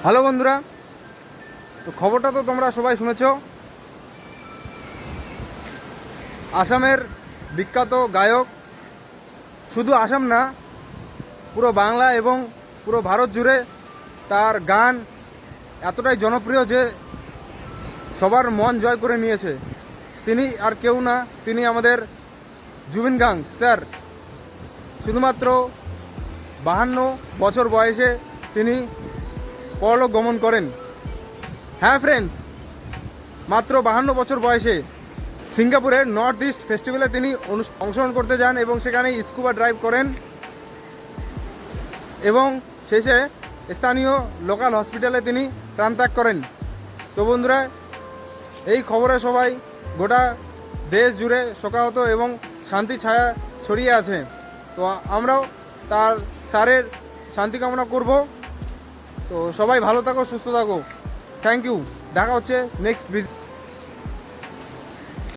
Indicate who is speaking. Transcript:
Speaker 1: Hello বন্ধুরা, তো খবরটা তো তোমরা সবাই শুনেছ। আসামের বিখ্যাত গায়ক, শুধু আসাম না, পুরো বাংলা এবং পুরো ভারত জুড়ে তার গান এতটাই জনপ্রিয় যে সবার মন জয় করে নিয়েছে। তিনি আর কেউ না, তিনি আমাদের জুবিন গার্গ স্যার। শুধুমাত্র 52 বছর বয়সে তিনি পরলোক গমন করেন। হ্যাঁ ফ্রেন্ডস, মাত্র 52 বছর বয়সে সিঙ্গাপুরের নর্থ ইস্ট ফেস্টিভ্যালে তিনি অংশগ্রহণ করতে যান এবং সেখানে স্কুবা ড্রাইভ করেন এবং শেষে স্থানীয় লোকাল হসপিটালে তিনি প্রাণত্যাগ করেন। তো বন্ধুরা, এই খবরে সবাই গোটা দেশ জুড়ে শোকাহত এবং শান্তি ছায়া ছড়িয়ে আছে। তো আমরাও তার স্যারের শান্তি কামনা করব। তো সবাই ভালো থাকো, সুস্থ থাকো। Thank you. দেখা হচ্ছে নেক্সট ভিডিও।